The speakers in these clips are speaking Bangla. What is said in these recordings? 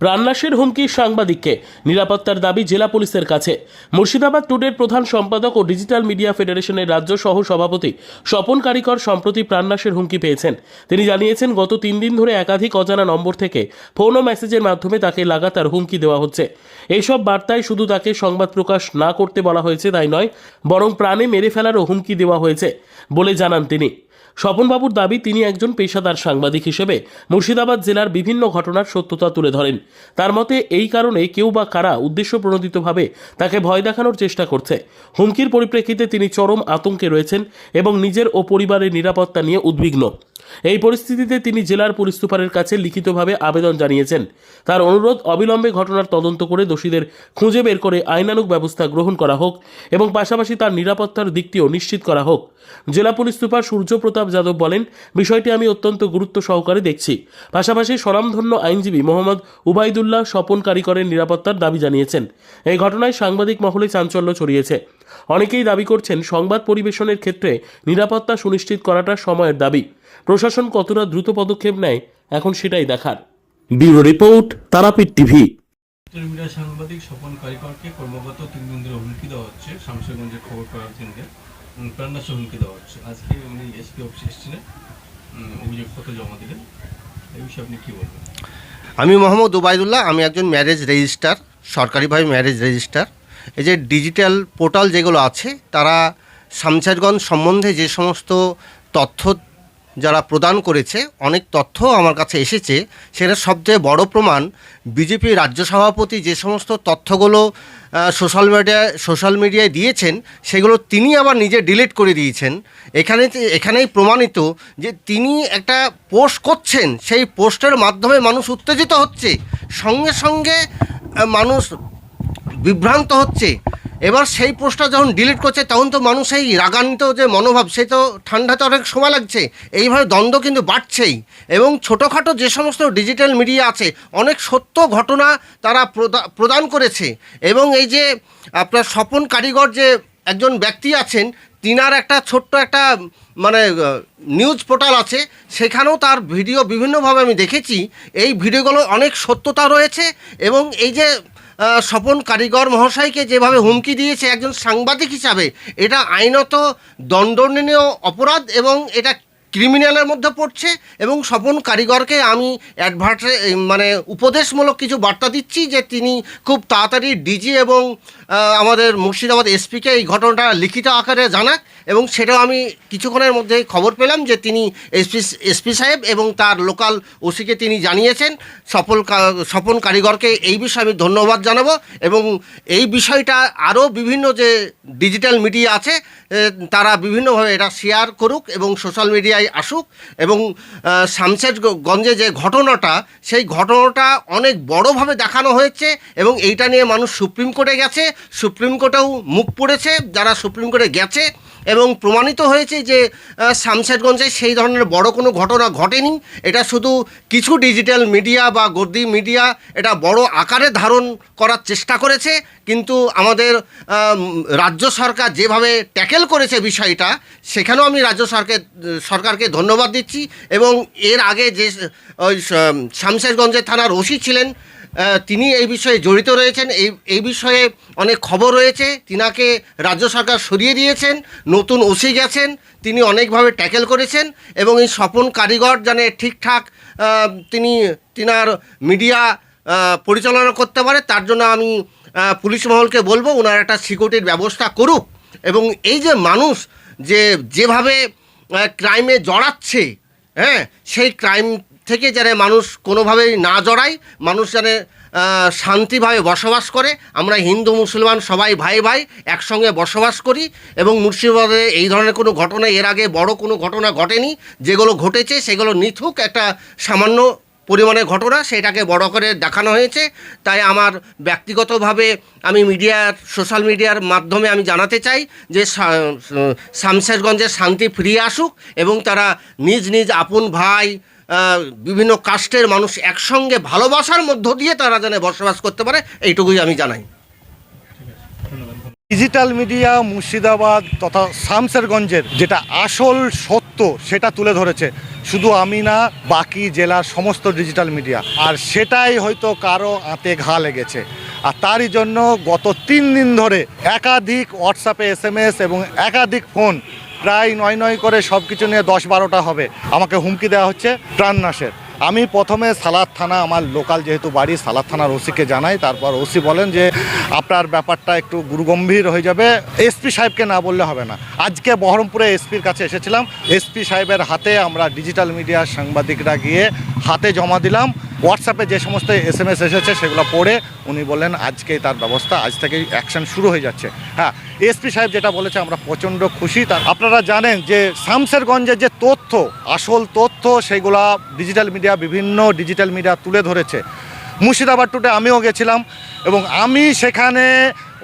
প্রাণনাশের হুমকি সাংবাদিককে, নিরাপত্তার দাবি জেলা পুলিশের কাছে। মুর্শিদাবাদ টুডের প্রধান সম্পাদক ও ডিজিটাল মিডিয়া ফেডারেশনের রাজ্য সহ সভাপতি স্বপন কারিকর সম্প্রতি প্রাণনাশের হুমকি পেয়েছেন। তিনি জানিয়েছেন, গত 3 দিন ধরে একাধিক অজানা নম্বর থেকে ফোন ও মেসেজের মাধ্যমে তাকে লাগাতার হুমকি দেওয়া হচ্ছে। এইসব বার্তায় শুধু তাকে সংবাদ প্রকাশ না করতে বলা হয়েছে তাই নয়, বরং প্রাণে মেরে ফেলারও হুমকি দেওয়া হয়েছে বলে জানান তিনি। স্বপনবাবুর দাবি, তিনি একজন পেশাদার সাংবাদিক হিসেবে মুর্শিদাবাদ জেলার বিভিন্ন ঘটনার সত্যতা তুলে ধরেন। তার মতে এই কারণে কেউ বা কারা উদ্দেশ্যপ্রণোদিতভাবে তাকে ভয় দেখানোর চেষ্টা করছে। হুমকির পরিপ্রেক্ষিতে তিনি চরম আতঙ্কে রয়েছেন এবং নিজের ও পরিবারের নিরাপত্তা নিয়ে উদ্বিগ্ন। এই পরিস্থিতিতে তিনি জেলার পুলিশ সুপারের কাছে লিখিতভাবে আবেদন জানিয়েছেন। তার অনুরোধ, অবিলম্বে ঘটনার তদন্ত করে দোষীদের খুঁজে বের করে আইনানুগ ব্যবস্থা গ্রহণ করা হোক এবং পাশাপাশি তার নিরাপত্তার দিকটিও নিশ্চিত করা হোক। জেলা পুলিশ সুপার সূর্যপ্রতাপ যাদব বলেন, বিষয়টি আমি অত্যন্ত গুরুত্ব সহকারে দেখছি। পাশাপাশি স্বনামধন্য আইনজীবী মোহাম্মদ উবাইদুল্লাহ স্বপন কারিকরের নিরাপত্তার দাবি জানিয়েছেন। এই ঘটনায় সাংবাদিক মহলে চাঞ্চল্য ছড়িয়েছে। অনেকেই দাবি করছেন, সংবাদ পরিবেশনের ক্ষেত্রে নিরাপত্তা সুনিশ্চিত করাটা সময়ের দাবি। প্রশাসন কতটা দ্রুত পদক্ষেপ নেয় এখন সেটাই দেখার। Bureau report, Tarapith TV. Media সাংবাদিক স্বপন কারিকরকে কর্মগত 3 দিন ধরে হুমকি দেওয়া হচ্ছে। শামশেরগঞ্জের খবর পাওয়ার কেন্দ্রে প্রাণনাশের হুমকি দেওয়া হচ্ছে। আজকে উনি এসপি অফিসে এসেছিলেন, অভিযোগপত্র জমা দিলেন। এই বিষয়ে আপনি কী বলবেন? আমি মোহাম্মদ উবাইদুল্লাহ, আমি একজন ম্যারেজ রেজিস্ট্রার, সরকারিভাবে ম্যারেজ রেজিস্ট্রার। এই যে ডিজিটাল পোর্টাল যেগুলো আছে, তারা শামশেরগঞ্জ সম্বন্ধে যে সমস্ত তথ্য যারা প্রদান করেছে, অনেক তথ্য আমার কাছে এসেছে। সেটা সবচেয়ে বড় প্রমাণ, বিজেপি রাজ্য সভাপতি যে সমস্ত তথ্যগুলো সোশ্যাল মিডিয়ায় দিয়েছেন, সেগুলো তিনি আবার নিজে ডিলিট করে দিয়েছেন। এখানেই প্রমাণিত যে তিনি একটা পোস্ট করছেন, সেই পোস্টের মাধ্যমে মানুষ উত্তেজিত হচ্ছে, সঙ্গে সঙ্গে মানুষ বিভ্রান্ত হচ্ছে। এবার সেই পোস্টটা যখন ডিলিট করছে, তখন তো মানুষ এই রাগান্বিত যে মনোভাব, সে তো ঠান্ডাতে অনেক সময় লাগছে। এইভাবে দ্বন্দ্ব কিন্তু বাড়ছেই। এবং ছোটোখাটো যে সমস্ত ডিজিটাল মিডিয়া আছে, অনেক সত্য ঘটনা তারা প্রদান করেছে। এবং এই যে আপনার স্বপন কারিকর যে একজন ব্যক্তি আছেন, তিনার একটা ছোট্ট একটা নিউজ পোর্টাল আছে, সেখানেও তার ভিডিও বিভিন্নভাবে আমি দেখেছি। এই ভিডিওগুলো অনেক সত্যতা রয়েছে। এবং এই যে স্বপন কারিকর মহাশয়কে যেভাবে হুমকি দিয়েছে একজন সাংবাদিক হিসাবে, এটা আইনত দণ্ডনীয় অপরাধ এবং এটা ক্রিমিনালের মধ্যে পড়ছে। এবং স্বপন কারিকরকে আমি উপদেশমূলক কিছু বার্তা দিচ্ছি যে তিনি খুব তাড়াতাড়ি ডিজি এবং আমাদের মুর্শিদাবাদ এসপিকে এই ঘটনাটা লিখিত আকারে জানাক। এবং সেটাও আমি কিছুক্ষণের মধ্যে খবর পেলাম যে তিনি এসপি সাহেব এবং তার লোকাল ওসিকে তিনি জানিয়েছেন। স্বপন কারিকরকে এই বিষয়ে আমি ধন্যবাদ জানাবো। এবং এই বিষয়টা আরও বিভিন্ন যে ডিজিটাল মিডিয়া আছে, তারা বিভিন্নভাবে এটা শেয়ার করুক এবং সোশ্যাল মিডিয়ায় আসুক। এবং শামশেরগঞ্জে যে ঘটনাটা, সেই ঘটনাটা অনেক বড়োভাবে দেখানো হয়েছে এবং এইটা নিয়ে মানুষ সুপ্রিম কোর্টে গেছে, সুপ্রিম কোর্টেও মুখ পড়েছে যারা সুপ্রিম কোর্টে গেছে। এবং প্রমাণিত হয়েছে যে শামশেরগঞ্জে সেই ধরনের বড় কোনো ঘটনা ঘটেনি। এটা শুধু কিছু ডিজিটাল মিডিয়া বা গদি মিডিয়া এটা বড় আকারে ধারণ করার চেষ্টা করেছে। কিন্তু আমাদের রাজ্য সরকার যেভাবে ট্যাকেল করেছে বিষয়টা, সেখানেও আমি রাজ্য সরকারকে ধন্যবাদ দিচ্ছি। এবং এর আগে যে ওই শামশেরগঞ্জের থানার ওসি ছিলেন, তিনি এই বিষয়ে জড়িত রয়েছেন। এই বিষয়ে অনেক খবর রয়েছে। তিনাকে রাজ্য সরকার সরিয়ে দিয়েছেন, নতুন ওসি গেছেন, তিনি অনেকভাবে ট্যাকেল করেছেন। এবং এই স্বপন কারিকর জানে ঠিকঠাক তিনার মিডিয়া পরিচালনা করতে পারে, তার জন্য আমি পুলিশ মহলকে বলবো ওনার একটা সিকিউরিটির ব্যবস্থা করুক। এবং এই যে মানুষ যেভাবে ক্রাইমে জড়াচ্ছে, সেই ক্রাইম থেকে যেন মানুষ কোনোভাবেই না জড়ায়, মানুষ যেন শান্তিভাবে বসবাস করে। আমরা হিন্দু মুসলমান সবাই ভাই ভাই একসঙ্গে বসবাস করি। এবং মুর্শিদাবাদে এই ধরনের কোনো ঘটনা এর আগে বড় কোনো ঘটনা ঘটেনি। যেগুলো ঘটেছে সেগুলো নিছক একটা সামান্য পরিমাণের ঘটনা, সেটাকে বড় করে দেখানো হয়েছে। তাই আমার ব্যক্তিগতভাবে আমি সোশ্যাল মিডিয়ার মাধ্যমে আমি জানাতে চাই যে শামশেরগঞ্জে শান্তি ফিরিয়ে আসুক এবং তারা নিজ নিজ আপন ভাই, বিভিন্ন কাস্টের মানুষ একসঙ্গে ভালোবাসার মধ্য দিয়ে তারা যেন বসবাস করতে পারে, এইটুকুই আমি জানাই। ডিজিটাল মিডিয়া মুর্শিদাবাদ তথা শামসেরগঞ্জের যেটা আসল সত্য সেটা তুলে ধরেছে, শুধু আমি না, বাকি জেলার সমস্ত ডিজিটাল মিডিয়া। আর সেটাই হয়তো কারো আঁতে ঘা লেগেছে। আর তারই জন্য গত 3 দিন ধরে একাধিক হোয়াটসঅ্যাপে SMS এবং একাধিক ফোন, প্রায় 9 করে সব কিছু নিয়ে 10-12টা হবে, আমাকে হুমকি দেওয়া হচ্ছে প্রাণনাশের। আমি প্রথমে সালাদ থানা, আমার লোকাল যেহেতু বাড়ি, সালাদ থানার ওসিকে জানাই। তারপর ওসি বলেন যে আপনার ব্যাপারটা একটু গুরুগম্ভীর হয়ে যাবে, এসপি সাহেবকে না বললে হবে না। আজকে বহরমপুরে এসপির কাছে এসেছিলাম, এসপি সাহেবের হাতে আমরা ডিজিটাল মিডিয়ার সাংবাদিকরা গিয়ে হাতে জমা দিলাম। হোয়াটসঅ্যাপে যে সমস্ত SMS এসেছে সেগুলো পড়ে উনি বললেন আজকেই তার ব্যবস্থা, আজ থেকেই অ্যাকশন শুরু হয়ে যাচ্ছে। হ্যাঁ, এসপি সাহেব যেটা বলেছে আমরা প্রচণ্ড খুশি। আপনারা জানেন যে শামসেরগঞ্জের যে তথ্য, আসল তথ্য, সেগুলা ডিজিটাল মিডিয়া, বিভিন্ন ডিজিটাল মিডিয়া তুলে ধরেছে। মুর্শিদাবাদ টুডে আমিও গেছিলাম এবং আমি সেখানে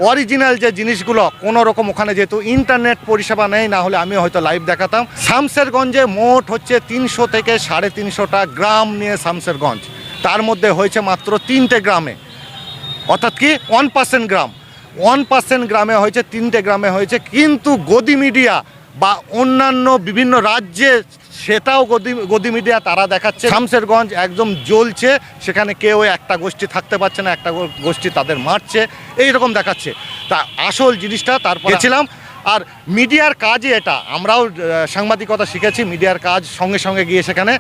অরিজিনাল যে জিনিসগুলো, কোনো রকম ওখানে যেহেতু ইন্টারনেট পরিষেবা নেই, না হলে আমি হয়তো লাইভ দেখাতাম। শামসেরগঞ্জে মোট হচ্ছে 300 থেকে 350টা গ্রাম নিয়ে শামসেরগঞ্জ, তার মধ্যে হয়েছে মাত্র 3টে গ্রামে, অর্থাৎ কি 1% গ্রাম, 1% গ্রামে হয়েছে, 3টে গ্রামে হয়েছে। কিন্তু গদি মিডিয়া বা অন্যান্য বিভিন্ন রাজ্যে সেটাও গদি মিডিয়া তারা দেখাচ্ছে শামসেরগঞ্জ একদম জ্বলছে, সেখানে কেউ একটা গোষ্ঠী থাকতে পারছে না, একটা গোষ্ঠী তাদের মারছে, এই রকম দেখাচ্ছে। তা আসল জিনিসটা তারপর ছিলাম। আর মিডিয়ার কাজই এটা, আমরাও সাংবাদিকতা শিখেছি, মিডিয়ার কাজ সঙ্গে সঙ্গে গিয়ে সেখানে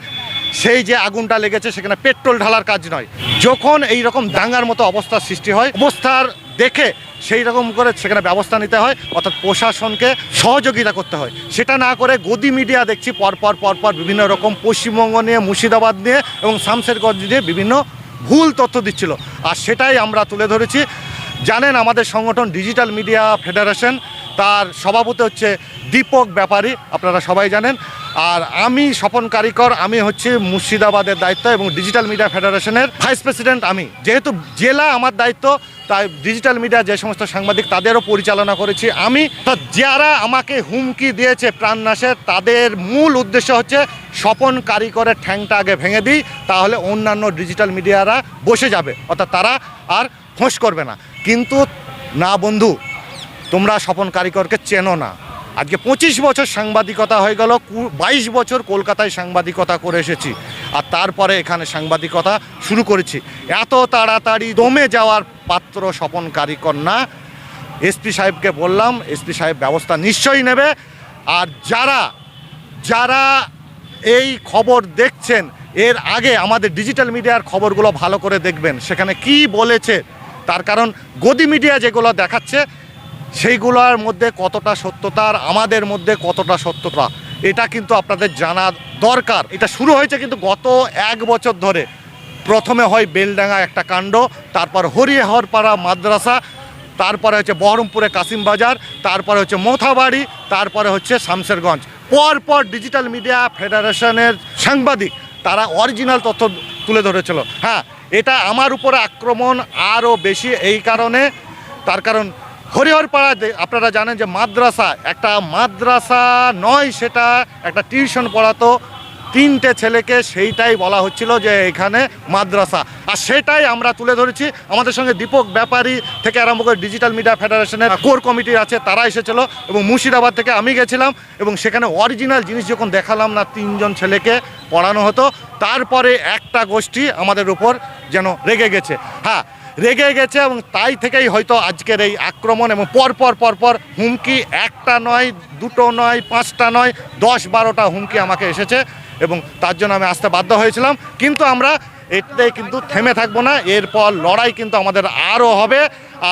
সেই যে আগুনটা লেগেছে সেখানে পেট্রোল ঢালার কাজ নয়। যখন এই রকম দাঙ্গার মতো অবস্থার সৃষ্টি হয়, অবস্থার দেখে সেই রকম করে সেখানে ব্যবস্থা নিতে হয়, অর্থাৎ প্রশাসনকে সহযোগিতা করতে হয়। সেটা না করে গদি মিডিয়া দেখছি পরপর বিভিন্ন রকম পশ্চিমবঙ্গ নিয়ে, মুর্শিদাবাদ নিয়ে এবং শামসেরগঞ্জ নিয়ে বিভিন্ন ভুল তথ্য দিচ্ছিল। আর সেটাই আমরা তুলে ধরেছি। জানেন আমাদের সংগঠন ডিজিটাল মিডিয়া ফেডারেশন, তার সভাপতি হচ্ছে দীপক ব্যাপারী, আপনারা সবাই জানেন। আর আমি স্বপন কারিকর, আমি হচ্ছে মুর্শিদাবাদের দায়িত্ব এবং ডিজিটাল মিডিয়া ফেডারেশনের ভাইস প্রেসিডেন্ট আমি। যেহেতু জেলা আমার দায়িত্ব, তাই ডিজিটাল মিডিয়া যে সমস্ত সাংবাদিক তাদেরও পরিচালনা করেছি আমি। তো যারা আমাকে হুমকি দিয়েছে প্রাণনাশের, তাদের মূল উদ্দেশ্য হচ্ছে স্বপন কারিকরের ঠ্যাংটা আগে ভেঙে দিই, তাহলে অন্যান্য ডিজিটাল মিডিয়ারা বসে যাবে, অর্থাৎ তারা আর ফোঁস করবে না। কিন্তু না বন্ধু, তোমরা স্বপন কারিকরকে চেনো না। আজকে 25 বছর সাংবাদিকতা হয়ে গেল, 22 বছর কলকাতায় সাংবাদিকতা করে এসেছি, আর তারপরে এখানে সাংবাদিকতা শুরু করেছি। এত তাড়াতাড়ি দমে যাওয়ার পাত্র স্বপন কারিকর না। এসপি সাহেবকে বললাম, এসপি সাহেব ব্যবস্থা নিশ্চয়ই নেবে। আর যারা এই খবর দেখছেন, এর আগে আমাদের ডিজিটাল মিডিয়ার খবরগুলো ভালো করে দেখবেন, সেখানে কি বলেছে। তার কারণ গদি মিডিয়া যেগুলো দেখাচ্ছে সেইগুলোর মধ্যে কতটা সত্যতা আর আমাদের মধ্যে কতটা সত্যতা, এটা কিন্তু আপনাদের জানা দরকার। এটা শুরু হয়েছে কিন্তু গত 1 বছর ধরে। প্রথমে হয় বেলডাঙ্গা একটা কাণ্ড, তারপর হরিহরপাড়া মাদ্রাসা, তারপরে হচ্ছে বহরমপুরে কাসিম বাজার, তারপরে হচ্ছে মোথাবাড়ি, তারপরে হচ্ছে শামসেরগঞ্জ। পরপর ডিজিটাল মিডিয়া ফেডারেশনের সাংবাদিক তারা অরিজিনাল তথ্য তুলে ধরেছিল। হ্যাঁ, এটা আমার উপরে আক্রমণ আরও বেশি এই কারণে, তার কারণ হরিহরপাড়া আপনারা জানেন যে মাদ্রাসা, একটা মাদ্রাসা নয়, সেটা একটা টিউশন পড়াতো 3টে ছেলেকে, সেইটাই বলা হচ্ছিল যে এখানে মাদ্রাসা। আর সেটাই আমরা তুলে ধরেছি। আমাদের সঙ্গে দীপক ব্যাপারী থেকে আরম্ভ করে ডিজিটাল মিডিয়া ফেডারেশনের কোর কমিটি আছে, তারা এসেছিলো এবং মুর্শিদাবাদ থেকে আমি গেছিলাম এবং সেখানে অরিজিনাল জিনিস যখন দেখালাম না, 3জন ছেলেকে পড়ানো হতো, তারপরে একটা গোষ্ঠী আমাদের উপর যেন রেগে গেছে। হ্যাঁ, রেগে গেছে এবং তাই থেকেই হয়তো আজকের এই আক্রমণ এবং পরপর হুমকি, একটা নয়, 2টো নয়, 5টা নয়, 10-12টা হুমকি আমাকে এসেছে এবং তার জন্য আমি আসতে বাধ্য হয়েছিলাম। কিন্তু আমরা এতে কিন্তু থেমে থাকবো না, এরপর লড়াই কিন্তু আমাদের আরও হবে।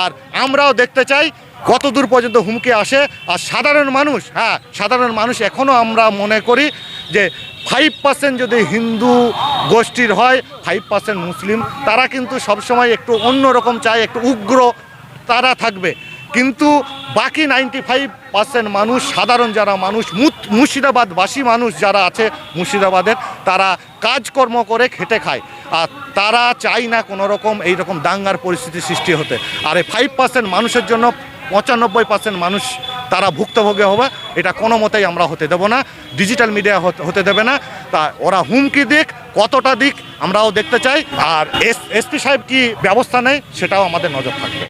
আর আমরাও দেখতে চাই কত দূর পর্যন্ত হুমকি আসে। আর সাধারণ মানুষ, হ্যাঁ সাধারণ মানুষ, এখনও আমরা মনে করি যে 5% যদি হিন্দু গোষ্ঠীর হয়, 5% মুসলিম, তারা কিন্তু সবসময় একটু অন্যরকম চায়, একটু উগ্র তারা থাকবে। কিন্তু বাকি 95% মানুষ, সাধারণ যারা মানুষ, মুর্শিদাবাদবাসী মানুষ যারা আছে মুর্শিদাবাদের, তারা কাজকর্ম করে খেটে খায়। আর তারা চায় না কোনো রকম এইরকম দাঙ্গার পরিস্থিতি সৃষ্টি হতে। আর এই 5% মানুষের জন্য 95% মানুষ তারা ভুক্তভোগী হবে, এটা কোনো মতেই আমরা হতে দেব না, ডিজিটাল মিডিয়া হতে দেবে না। তা ওরা হুমকি দিক, কতটা দিক আমরাও দেখতে চাই। আর এসপি সাহেব কি ব্যবস্থা নেয় সেটাও আমাদের নজর থাকবে।